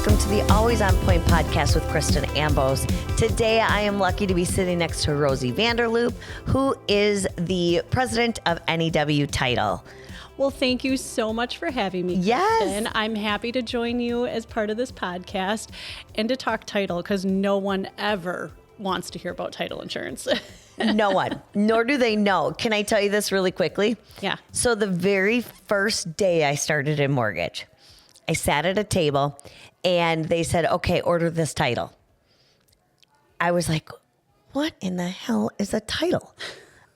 welcome to the Always On Point podcast with Kristen Ambos. Today, I am lucky to be sitting next to Rosie Vander, who is the president of NEW Title. Well, thank you so much for having me, Yes. Kristen. I'm happy to join you as part of this podcast and to talk title because no one ever wants to hear about title insurance. No one, nor do they know. Can I tell you this really quickly? Yeah. So the very first day I started in mortgage, I sat at a table and they said, okay, order this title. I was like, what in the hell is a title?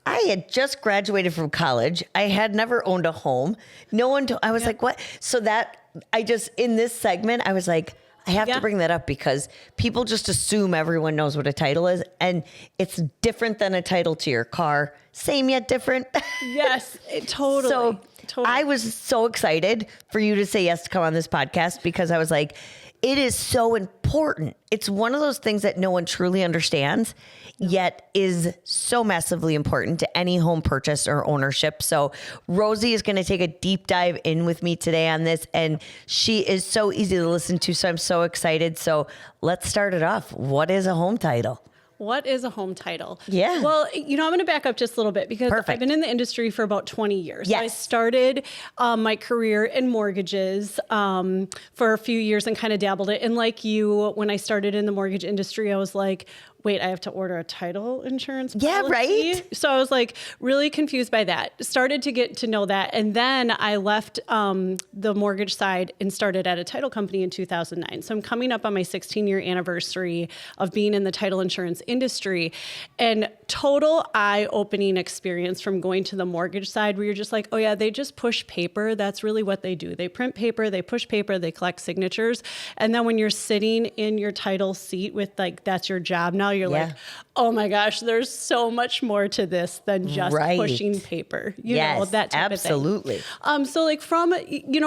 I had just graduated from college. I had never owned a home. I was like, what? So in this segment, I was like, I have to bring that up because people just assume everyone knows what a title is. And it's different than a title to your car. Same yet different. Yes, totally. So I was so excited for you to say yes to come on this podcast because I was like, it is so important. It's one of those things that no one truly understands, yet is so massively important to any home purchase or ownership. So Rosie is going to take a deep dive in with me today on this, and she is so easy to listen to. So I'm so excited. So let's start it off. What is a home title? What is a home title? Yeah. Well, I'm going to back up just a little bit because Perfect. I've been in the industry for about 20 years. Yes. I started my career in mortgages for a few years and kind of dabbled it. And like you, when I started in the mortgage industry, I was like, wait, I have to order a title insurance policy? Yeah, right? So I was like really confused by that. Started to get to know that. And then I left the mortgage side and started at a title company in 2009. So I'm coming up on my 16-year anniversary of being in the title insurance industry, and total eye-opening experience from going to the mortgage side where you're just like, oh yeah, they just push paper. That's really what they do. They print paper, they push paper, they collect signatures. And then when you're sitting in your title seat with like, that's your job now, you're like, oh my gosh, there's so much more to this than just pushing paper. You know, that type absolutely. of thing. So like from,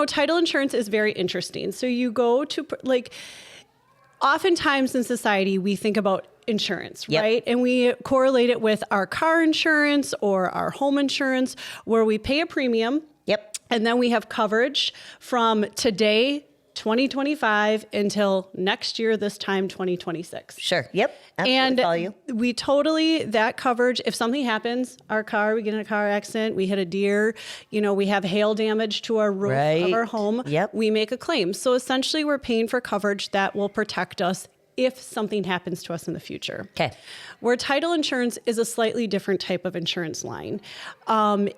title insurance is very interesting. So you go to oftentimes in society, we think about insurance, right? And we correlate it with our car insurance or our home insurance where we pay a premium. Yep. And then we have coverage from today, 2025 until next year, this time 2026. Sure. Yep. Absolutely. Follow you. We totally, that coverage, if something happens, we get in a car accident, we hit a deer, we have hail damage to our roof of our home, we make a claim. So essentially we're paying for coverage that will protect us if something happens to us in the future. Okay. Where title insurance is a slightly different type of insurance line.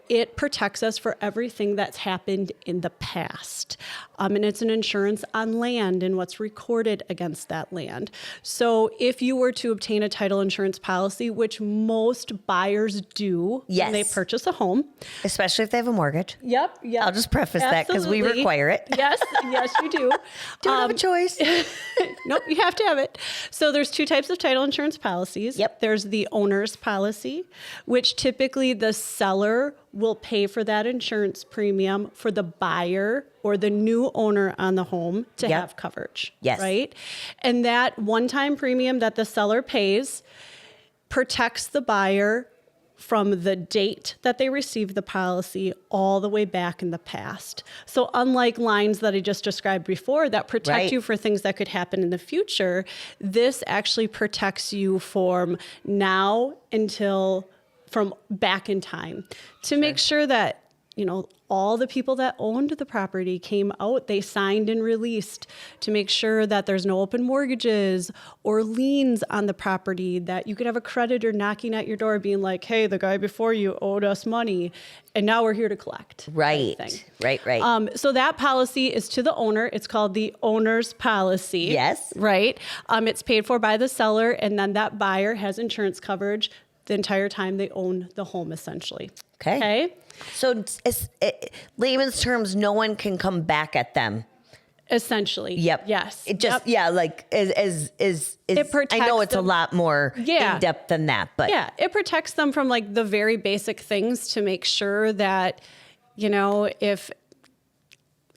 It protects us for everything that's happened in the past. And it's an insurance on land and what's recorded against that land. So if you were to obtain a title insurance policy, which most buyers do when they purchase a home. Especially if they have a mortgage. Yep. I'll just preface that because we require it. Yes, you do. Don't have a choice. Nope, you have to have it. So there's two types of title insurance policies. Yep. There's the owner's policy, which typically the seller will pay for that insurance premium for the buyer or the new owner on the home to have coverage. Yes. Right? And that one-time premium that the seller pays protects the buyer from the date that they received the policy all the way back in the past. So unlike lines that I just described before that protect you for things that could happen in the future, this actually protects you from now until from back in time to make sure that, all the people that owned the property came out, they signed and released to make sure that there's no open mortgages or liens on the property, that you could have a creditor knocking at your door being like, hey, the guy before you owed us money and now we're here to collect. Right. So that policy is to the owner. It's called the owner's policy. Yes. Right. It's paid for by the seller, and then that buyer has insurance coverage the entire time they own the home, essentially. Okay. So layman's terms, no one can come back at them. Essentially. Yep. Yes. It just, it protects I know it's them. A lot more in depth than that, but it protects them from like the very basic things to make sure that, if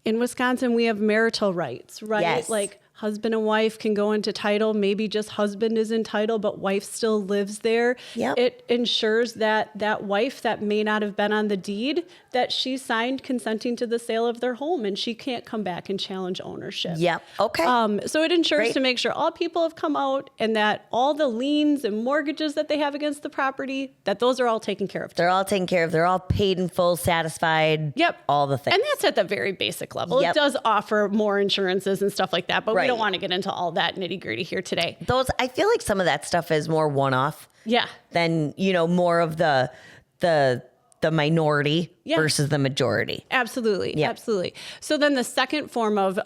in Wisconsin we have marital rights, right? Yes. Like husband and wife can go into title. Maybe just husband is in title, but wife still lives there. Yep. It ensures that that wife that may not have been on the deed, that she signed consenting to the sale of their home, and she can't come back and challenge ownership. Yep. Okay. So it ensures Great. to make sure all people have come out and that all the liens and mortgages that they have against the property, that those are all taken care of. They're all taken care of. They're all paid in full, satisfied. Yep. All the things. And that's at the very basic level. Yep. It does offer more insurances and stuff like that, but we Right. don't want to get into all that nitty gritty here today. I feel like some of that stuff is more one-off Yeah. than, more of the minority Yeah. versus the majority. Absolutely. Yep. Absolutely. So then the second form of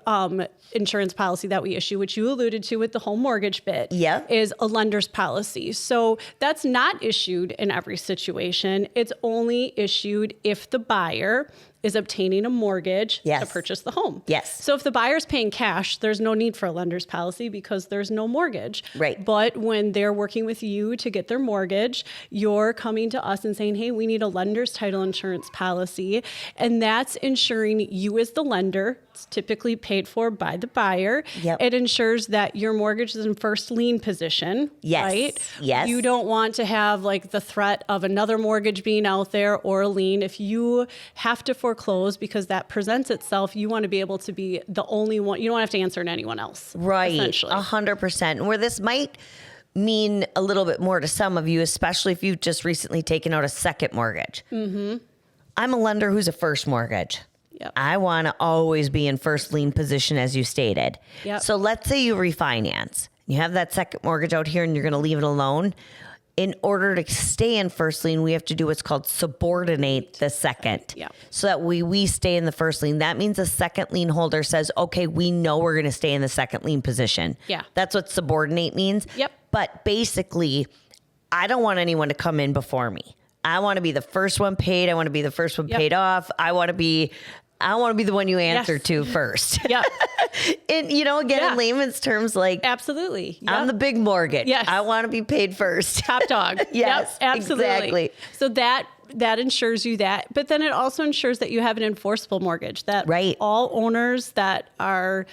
insurance policy that we issue, which you alluded to with the home mortgage bit, Yep. is a lender's policy. So that's not issued in every situation. It's only issued if the buyer is obtaining a mortgage Yes. to purchase the home. Yes. So if the buyer's paying cash, there's no need for a lender's policy because there's no mortgage. Right. But when they're working with you to get their mortgage, you're coming to us and saying, hey, we need a lender's title insurance policy. And that's ensuring you as the lender, it's typically paid for by the buyer. Yep. It ensures that your mortgage is in first lien position. Yes. Right? Yes. You don't want to have like the threat of another mortgage being out there or a lien. If you have to foreclose because that presents itself, you want to be able to be the only one. You don't have to answer to anyone else. Right. Essentially. 100%. Where this might mean a little bit more to some of you, especially if you've just recently taken out a second mortgage. Mm-hmm. I'm a lender who's a first mortgage. Yep. I want to always be in first lien position, as you stated. Yep. So let's say you refinance. You have that second mortgage out here and you're going to leave it alone. In order to stay in first lien, we have to do what's called subordinate the second. Yep. So that we stay in the first lien. That means the second lien holder says, okay, we know we're going to stay in the second lien position. Yeah. That's what subordinate means. Yep. But basically, I don't want anyone to come in before me. I want to be the first one paid. I want to be the first one Yep. paid off. I want to be the one you answer Yes. to first. Yep. And, again, Yeah. in layman's terms, like, Absolutely. Yep. I'm the big mortgage. Yes. I want to be paid first. Top dog. Yes, Yep, absolutely. exactly. So that ensures you that, but then it also ensures that you have an enforceable mortgage, that Right. all owners that are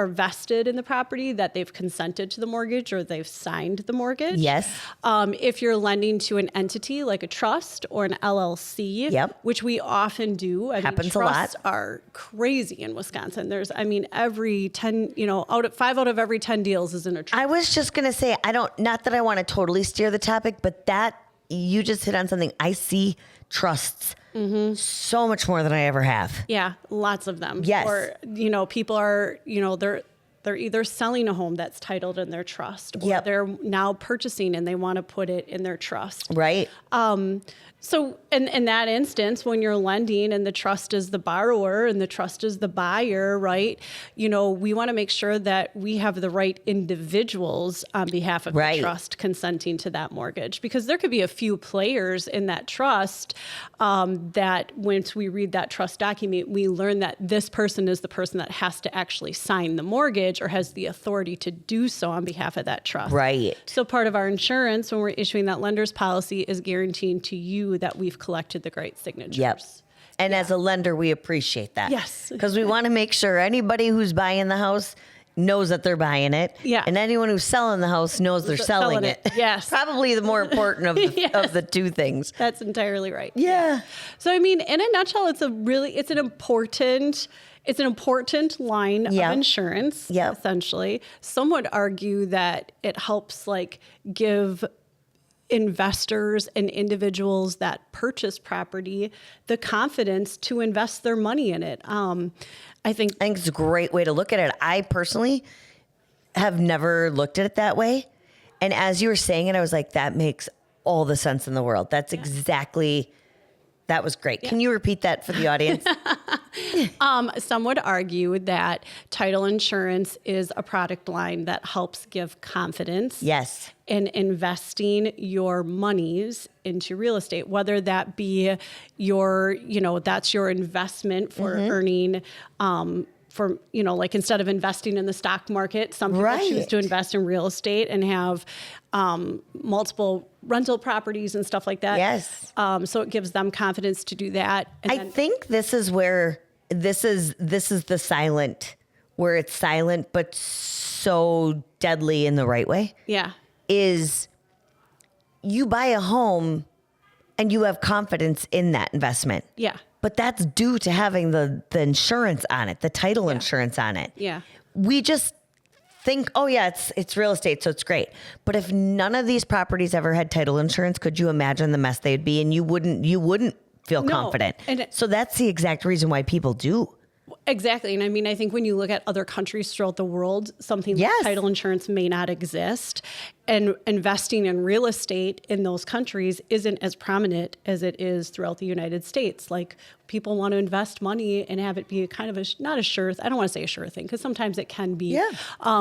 vested in the property, that they've consented to the mortgage or they've signed the mortgage. Yes. If you're lending to an entity like a trust or an LLC, Yep. which we often do. Happens a lot. Trusts are crazy in Wisconsin. There's, every 10, 5 out of every 10 deals is in a trust. I was just going to say, not that I want to totally steer the topic, but that you just hit on something. I see trusts so much more than I ever have. Yeah, lots of them. Yes. Or, people are, they're either selling a home that's titled in their trust, or Yep. they're now purchasing and they want to put it in their trust. Right. So in that instance, when you're lending and the trust is the borrower and the trust is the buyer, right? We want to make sure that we have the right individuals on behalf of Right. the trust consenting to that mortgage, because there could be a few players in that trust that once we read that trust document, we learn that this person is the person that has to actually sign the mortgage or has the authority to do so on behalf of that trust. Right. So part of our insurance when we're issuing that lender's policy is guaranteeing to you that we've collected the right signatures. Yep. And as a lender, we appreciate that. Yes. Because we want to make sure anybody who's buying the house knows that they're buying it. Yeah. And anyone who's selling the house knows they're selling it. Yes. Probably the more important of the, Yes. of the two things. That's entirely right. Yeah. So in a nutshell, it's an important line Yeah. of insurance, Yeah. essentially. Some would argue that it helps give investors and individuals that purchase property the confidence to invest their money in it. I think it's a great way to look at it. I personally have never looked at it that way. And as you were saying it, I was like, that makes all the sense in the world. That's exactly, that was great. Can you repeat that for the audience? some would argue that title insurance is a product line that helps give confidence Yes. in investing your monies into real estate, whether that be that's your investment for earning, instead of investing in the stock market, some people choose Right. to invest in real estate and have multiple rental properties and stuff like that. Yes. So it gives them confidence to do that. And I think this is where this is the silent where it's silent but so deadly in the right way Yeah. is you buy a home and you have confidence in that investment. Yeah. But that's due to having the insurance on it, the title insurance on it. Yeah. We just think, oh yeah, it's real estate, so it's great. But if none of these properties ever had title insurance, could you imagine the mess they'd be? And you wouldn't feel confident. So that's the exact reason why people do. Exactly. And I mean, I think when you look at other countries throughout the world, something like title insurance may not exist. And investing in real estate in those countries isn't as prominent as it is throughout the United States. Like, people want to invest money and have it be kind of not a sure, I don't want to say a sure thing, because sometimes it can be. Yeah.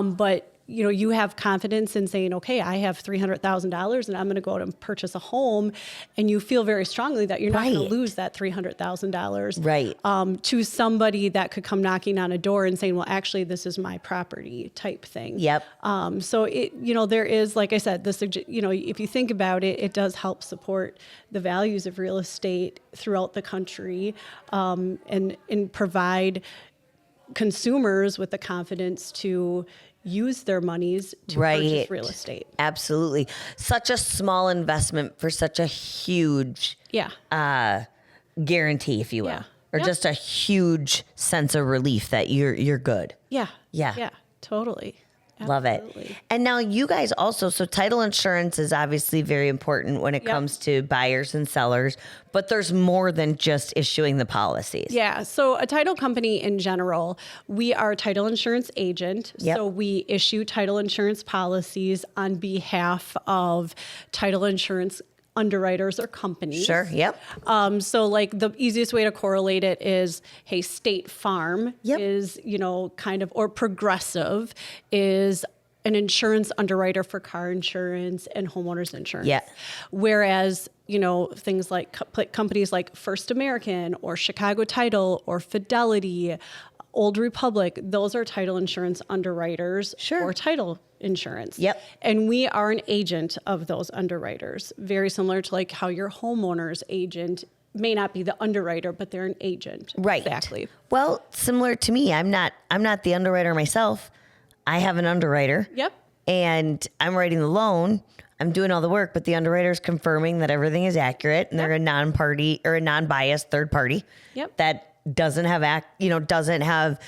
But you know, you have confidence in saying, okay, I have $300,000 and I'm going to go out and purchase a home. And you feel very strongly that you're not going to lose that $300,000 to somebody that could come knocking on a door and saying, well, actually, this is my property type thing. Yep. So it, you know, there is, like I said, this, you know, if you think about it, it does help support the values of real estate throughout the country, and provide consumers with the confidence to use their monies to purchase real estate. Absolutely. Such a small investment for such a huge guarantee, if you will. Or just a huge sense of relief that you're good. Yeah. Totally. Love it. And now you guys also, so title insurance is obviously very important when it comes to buyers and sellers, but there's more than just issuing the policies. Yeah. So a title company in general, we are a title insurance agent. So we issue title insurance policies on behalf of title insurance underwriters or companies. Sure. Yep. So like the easiest way to correlate it is, hey, State Farm is, you know, kind of, or Progressive is an insurance underwriter for car insurance and homeowners insurance. Yeah. Whereas, you know, things like companies like First American or Chicago Title or Fidelity, Old Republic, those are title insurance underwriters for title insurance. Yep. And we are an agent of those underwriters, very similar to like how your homeowner's agent may not be the underwriter, but they're an agent. Right. Exactly. Well, similar to me, I'm not the underwriter myself. I have an underwriter. Yep. And I'm writing the loan. I'm doing all the work, but the underwriter's confirming that everything is accurate, and they're a non-party or a non-biased third party. Yep. That doesn't have doesn't have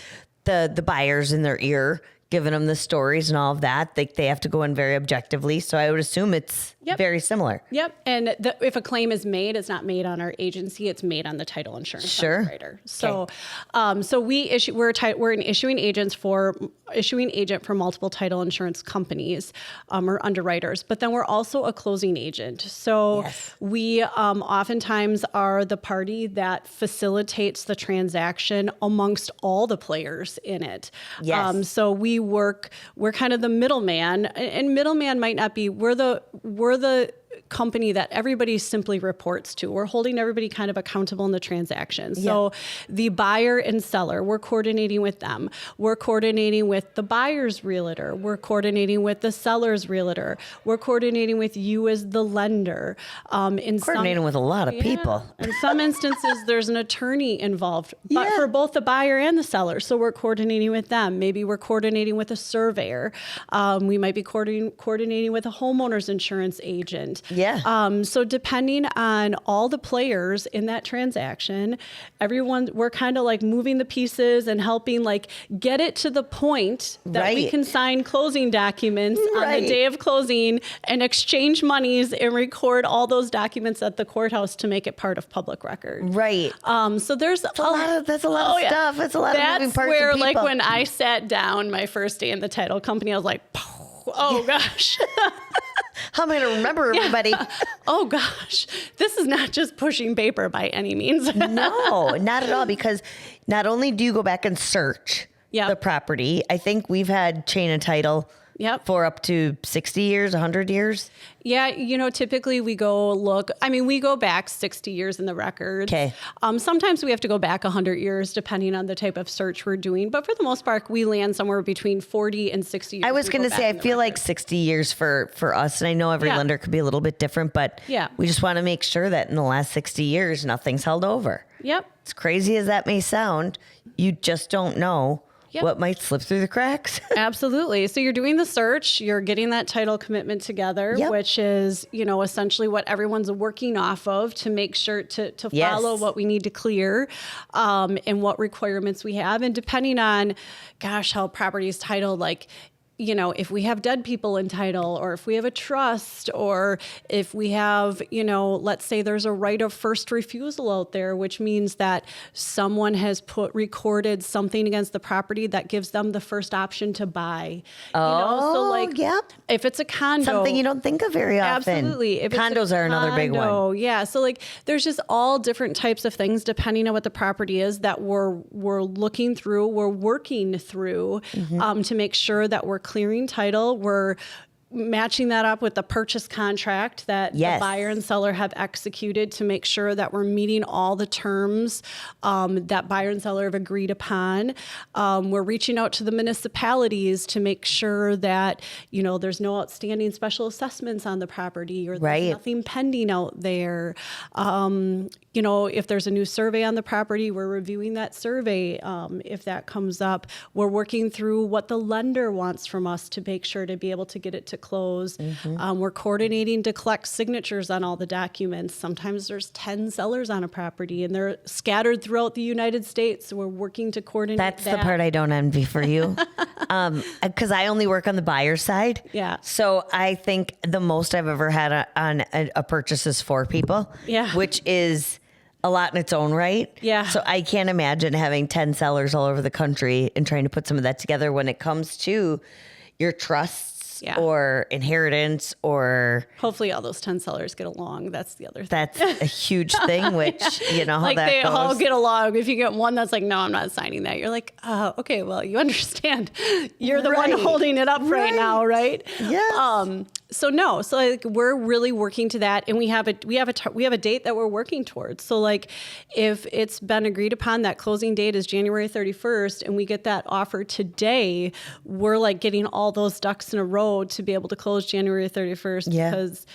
the buyers in their ear giving them the stories and all of that. They have to go in very objectively. So I would assume it's very similar. Yep. And if a claim is made, it's not made on our agency, it's made on the title insurance underwriter. So, so we're an issuing agent for multiple title insurance companies, or underwriters, but then we're also a closing agent. So we oftentimes are the party that facilitates the transaction amongst all the players in it. Yes. So we're kind of the middleman, and middleman might not be, we're the company that everybody simply reports to. We're holding everybody kind of accountable in the transaction. So the buyer and seller, we're coordinating with them. We're coordinating with the buyer's realtor. We're coordinating with the seller's realtor. We're coordinating with you as the lender. Coordinating with a lot of people. In some instances, there's an attorney involved, but for both the buyer and the seller. So we're coordinating with them. Maybe we're coordinating with a surveyor. We might be coordinating with a homeowner's insurance agent. So depending on all the players in that transaction, we're kind of like moving the pieces and helping like get it to the point that we can sign closing documents on the day of closing and exchange monies and record all those documents at the courthouse to make it part of public record. Right. So that's a lot of stuff. It's a lot of moving parts. That's where, of people. like, when I sat down my first day in the title company, I was like, oh gosh. How am I going to remember everybody? Oh gosh, this is not just pushing paper by any means. No, not at all. Because not only do you go back and search the property, I think we've had chain of title for up to 60 years, 100 years. Yeah, you know, typically we go back 60 years in the records. Okay. Sometimes we have to go back 100 years depending on the type of search we're doing. But for the most part, we land somewhere between 40 and 60 years. I was going to say, I feel like 60 years for us. And I know every lender could be a little bit different, but we just want to make sure that in the last 60 years, nothing's held over. Yep. As crazy as that may sound, you just don't know what might slip through the cracks. Absolutely. So you're doing the search, you're getting that title commitment together, Yep. which is, essentially what everyone's working off of to make sure to Yes. follow what we need to clear, and what requirements we have. And depending on, how property is titled, like, if we have dead people in title, or if we have a trust, or if we have, let's say there's a right of first refusal out there, which means that someone has recorded something against the property that gives them the first option to buy. Yep. If it's a condo, Something you don't think of very often. absolutely. If it's a Condos are another big one. condo, yeah. So there's just all different types of things depending on what the property is that we're looking through, we're working through, to make sure that we're clearing title, we're matching that up with the purchase contract that Yes. the buyer and seller have executed to make sure that we're meeting all the terms that buyer and seller have agreed upon. We're reaching out to the municipalities to make sure that, there's no outstanding special assessments on the property, or Right. there's nothing pending out there. If there's a new survey on the property, we're reviewing that survey. If that comes up, we're working through what the lender wants from us to make sure to be able to get it to close. We're coordinating to collect signatures on all the documents. Sometimes there's 10 sellers on a property and they're scattered throughout the United States. So we're working to coordinate That's that. the part I don't envy for you. Because I only work on the buyer side. Yeah. So I think the most I've ever had on a purchase is 4 people. Yeah. Which is a lot in its own right. Yeah. So I can't imagine having 10 sellers all over the country and trying to put some of that together when it comes to your trusts. Yeah. Or inheritance, or Hopefully all those 10 sellers get along. That's the other thing. that's a huge thing, which you know how Like that they goes. all get along. If you get one that's like, no, I'm not signing that, you're like, okay, well, you understand. You're the one Right. holding it up right now, right? Yes. So we're really working to that, and we have a date that we're working towards. So like, if it's been agreed upon that closing date is January 31st, and we get that offer today, we're like getting all those ducks in a row to be able to close January 31st, Yeah. because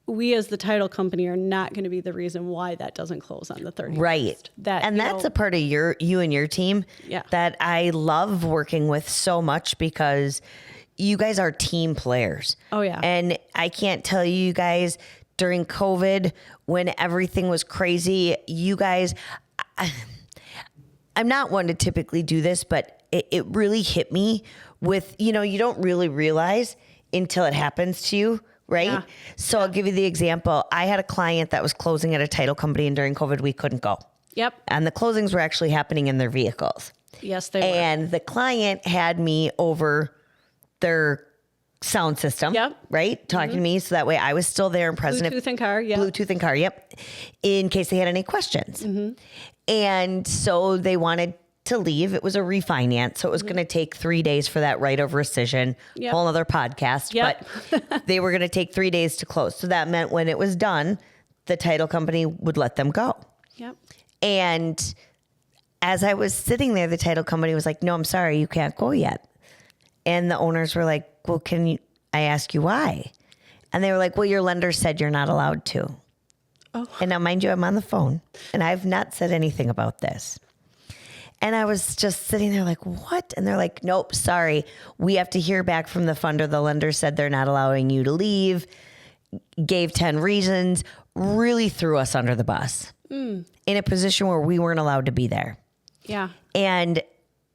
we as the title company are not going to be the reason why that doesn't close on the 31st. Right. That's a part of you and your team Yeah. that I love working with so much, because you guys are team players. Oh, yeah. And I can't tell you guys, during COVID, when everything was crazy, you guys, I'm not one to typically do this, but it really hit me with, you don't really realize until it happens to you. Right. Yeah. So I'll give you the example. I had a client that was closing at a title company, and during COVID, we couldn't go. Yep. And the closings were actually happening in their vehicles. Yes, they were. And the client had me over their sound system. Yep. Right. Talking to me. So that way I was still there and present. Bluetooth in car. Yeah. Bluetooth in car. Yep. In case they had any questions. And so they wanted to leave. It was a refinance. So it was going to take 3 days for that right of rescission. Yep. Whole other podcast. Yep. But they were going to take 3 days to close. So that meant when it was done, the title company would let them go. Yep. And as I was sitting there, the title company was like, no, I'm sorry, you can't go yet. And the owners were like, well, I ask you why? And they were like, well, your lender said you're not allowed to. Oh. And now, mind you, I'm on the phone and I've not said anything about this. And I was just sitting there like, what? And they're like, nope, sorry. We have to hear back from the funder. The lender said they're not allowing you to leave, gave 10 reasons, really threw us under the bus in a position where we weren't allowed to be there. Yeah. And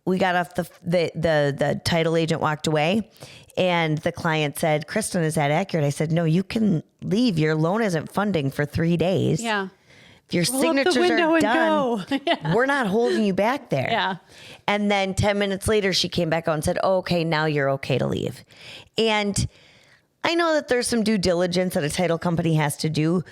we got off the title agent walked away, and the client said, Kristen, is that accurate? I said, no, you can leave. Your loan isn't funding for 3 days. Yeah. Your Roll up the signatures window are and done. go. Yeah. We're not holding you back there. Yeah. And then 10 minutes later, she came back out and said, oh, okay, now you're okay to leave. And I know that there's some due diligence that a title company has to do,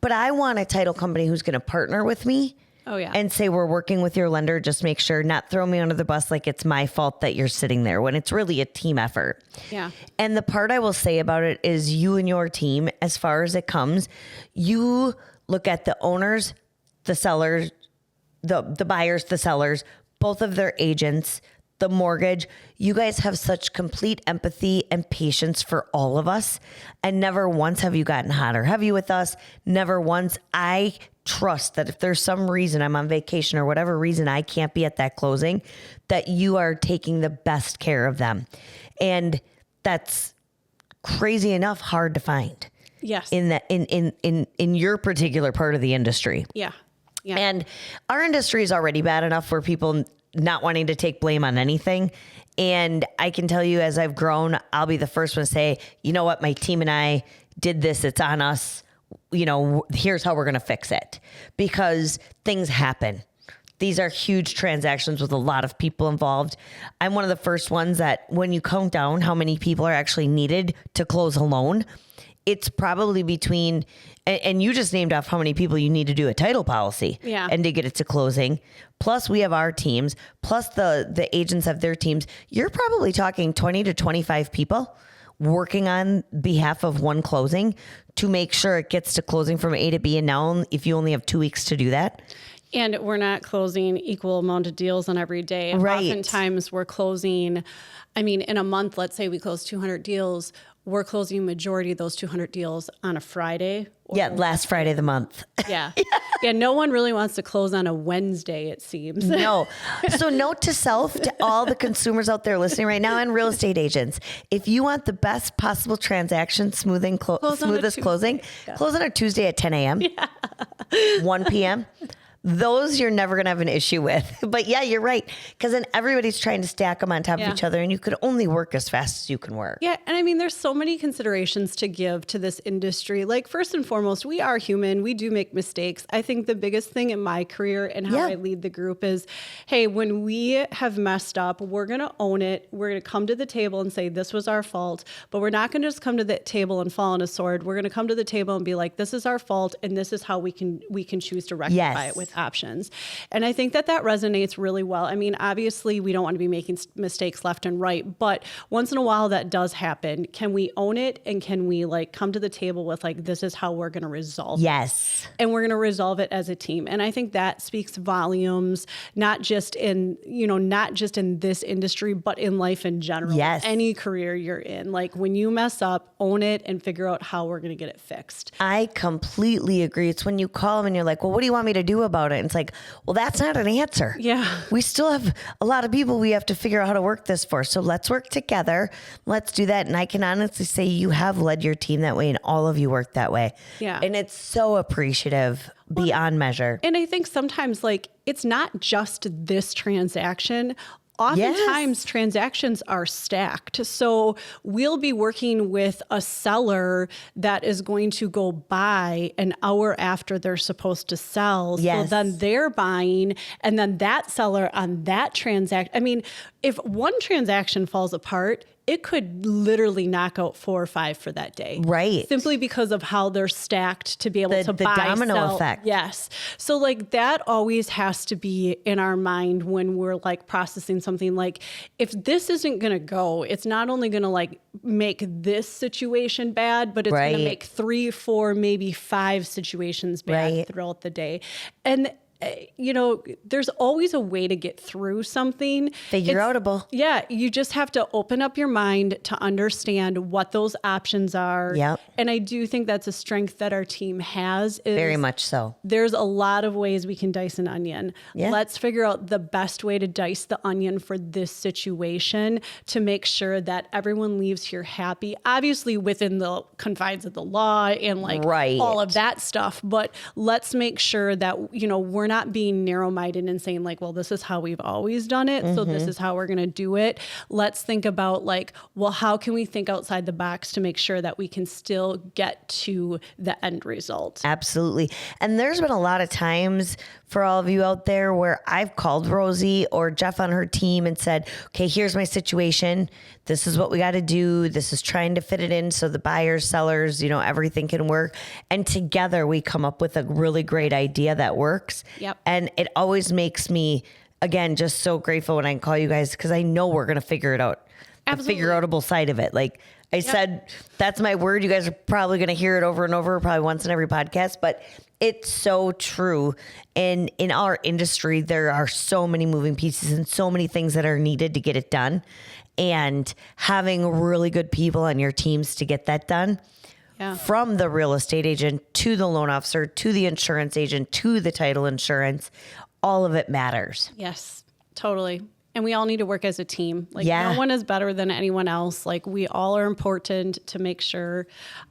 but I want a title company who's going to partner with me. Oh, yeah. And say, we're working with your lender. Just make sure, not throw me under the bus like it's my fault that you're sitting there, when it's really a team effort. Yeah. And the part I will say about it is, you and your team, as far as it comes, you look at the owners, the sellers, the buyers, the sellers, both of their agents, the mortgage. You guys have such complete empathy and patience for all of us. And never once have you gotten hot or heavy with us. Never once. I trust that if there's some reason I'm on vacation or whatever reason I can't be at that closing, that you are taking the best care of them. And that's crazy enough hard to find. Yes. In your particular part of the industry. Yeah. Yeah. And our industry is already bad enough for people not wanting to take blame on anything. And I can tell you, as I've grown, I'll be the first one to say, you know what, my team and I did this. It's on us. You know, here's how we're going to fix it, because things happen. These are huge transactions with a lot of people involved. I'm one of the first ones that when you count down how many people are actually needed to close a loan, it's probably between, and you just named off how many people you need to do a title policy and to get it to closing. Plus we have our teams, plus the agents have their teams. You're probably talking 20 to 25 people working on behalf of one closing to make sure it gets to closing from A to B. And now if you only have 2 weeks to do that. And we're not closing equal amount of deals on every day. Right. Oftentimes we're closing, in a month, let's say we close 200 deals, we're closing majority of those 200 deals on a Friday. Last Friday of the month. Yeah. Yeah. No one really wants to close on a Wednesday, it seems. No. So note to self, to all the consumers out there listening right now and real estate agents, if you want the best possible transaction, smoothest closing, close on a Tuesday at 10 a.m., 1 p.m., those you're never going to have an issue with. But yeah, you're right. Because then everybody's trying to stack them on top of each other, and you could only work as fast as you can work. Yeah. And there's so many considerations to give to this industry. Like, first and foremost, we are human. We do make mistakes. I think the biggest thing in my career and how I lead the group is, hey, when we have messed up, we're going to own it. We're going to come to the table and say, this was our fault. But we're not going to just come to the table and fall on a sword. We're going to come to the table and be like, this is our fault, and this is how we can choose to rectify it with options. And I think that resonates really well. Obviously we don't want to be making mistakes left and right, but once in a while that does happen. Can we own it? And can we come to the table with this is how we're going to resolve it? And we're going to resolve it as a team. And I think that speaks volumes, not just in this industry, but in life in general. Any career you're in. When you mess up, own it and figure out how we're going to get it fixed. I completely agree. It's when you call them and you're like, well, what do you want me to do about it? And it's like, well, that's not an answer. Yeah. We still have a lot of people we have to figure out how to work this for. So let's work together. Let's do that. And I can honestly say you have led your team that way, and all of you work that way. Yeah. And it's so appreciative beyond measure. And I think sometimes it's not just this transaction. Oftentimes transactions are stacked. So we'll be working with a seller that is going to go buy an hour after they're supposed to sell. So then they're buying, and then that seller on that transaction. If one transaction falls apart, it could literally knock out 4 or 5 for that day. Right. Simply because of how they're stacked to be able to buy, the domino effect. Yes. So that always has to be in our mind when we're processing something. If this isn't going to go, it's not only going to make this situation bad, but it's going to make 3, 4, maybe 5 situations bad throughout the day. And there's always a way to get through something. Figure-outable. Yeah. You just have to open up your mind to understand what those options are. Yep. And I do think that's a strength that our team has. Very much so. There's a lot of ways we can dice an onion. Yeah. Let's figure out the best way to dice the onion for this situation to make sure that everyone leaves here happy, obviously within the confines of the law and all of that stuff. But let's make sure that, we're not being narrow-minded and saying well, this is how we've always done it. So this is how we're going to do it. Let's think about well, how can we think outside the box to make sure that we can still get to the end result? Absolutely. And there's been a lot of times for all of you out there where I've called Rosie or Jeff on her team and said, okay, here's my situation. This is what we got to do. This is trying to fit it in so the buyers, sellers, everything can work. And together we come up with a really great idea that works. Yep. And it always makes me, again, just so grateful when I call you guys, because I know we're going to figure it out. Absolutely. The figure-outable side of it. I said, that's my word. You guys are probably going to hear it over and over, probably once in every podcast, but it's so true. And in our industry, there are so many moving pieces and so many things that are needed to get it done. And having really good people on your teams to get that done, from the real estate agent to the loan officer, to the insurance agent, to the title insurance, all of it matters. Yes, totally. And we all need to work as a team. Like no one is better than anyone else. Like we all are important to make sure,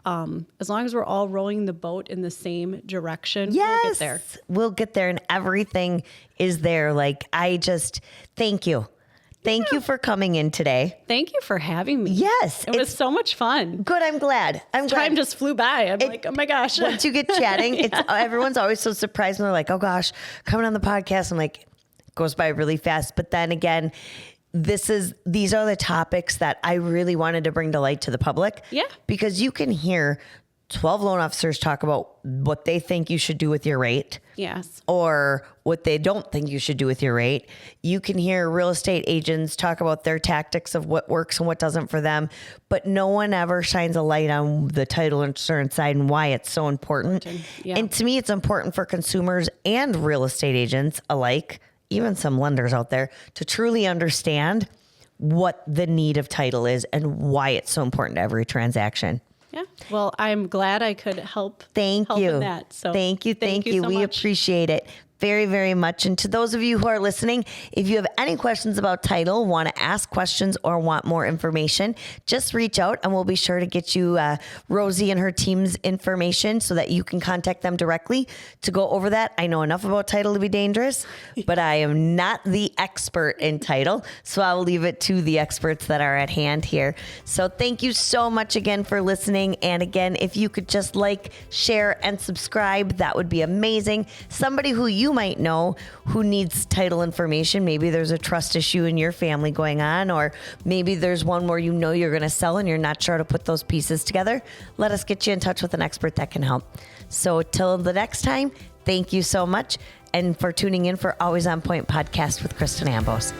as long as we're all rowing the boat in the same direction, we'll get there. We'll get there and everything is there. Like I just, thank you. Thank you for coming in today. Thank you for having me. Yes. It was so much fun. Good. I'm glad. Time just flew by. I'm like, oh my gosh. Once you get chatting, everyone's always so surprised when they're like, oh gosh, coming on the podcast. I'm like, goes by really fast. But then again, these are the topics that I really wanted to bring to light to the public. Yeah. Because you can hear 12 loan officers talk about what they think you should do with your rate. Yes. Or what they don't think you should do with your rate. You can hear real estate agents talk about their tactics of what works and what doesn't for them, but no one ever shines a light on the title insurance side and why it's so important. Yeah. And to me, it's important for consumers and real estate agents alike, even some lenders out there, to truly understand what the need of title is and why it's so important to every transaction. Yeah. Well, I'm glad I could help. Thank help you. In that. So thank you. So we much. appreciate it very, very much. And to those of you who are listening, if you have any questions about title, want to ask questions or want more information, just reach out and we'll be sure to get you Rosie and her team's information so that you can contact them directly to go over that. I know enough about title to be dangerous, but I am not the expert in title. So I will leave it to the experts that are at hand here. So thank you so much again for listening. And again, if you could just like, share, and subscribe, that would be amazing. Somebody who you might know who needs title information. Maybe there's a trust issue in your family going on, or maybe there's one where you know you're going to sell and you're not sure to put those pieces together. Let us get you in touch with an expert that can help. So till the next time, thank you so much. And for tuning in for Always On Point podcast with Kristen Ambos.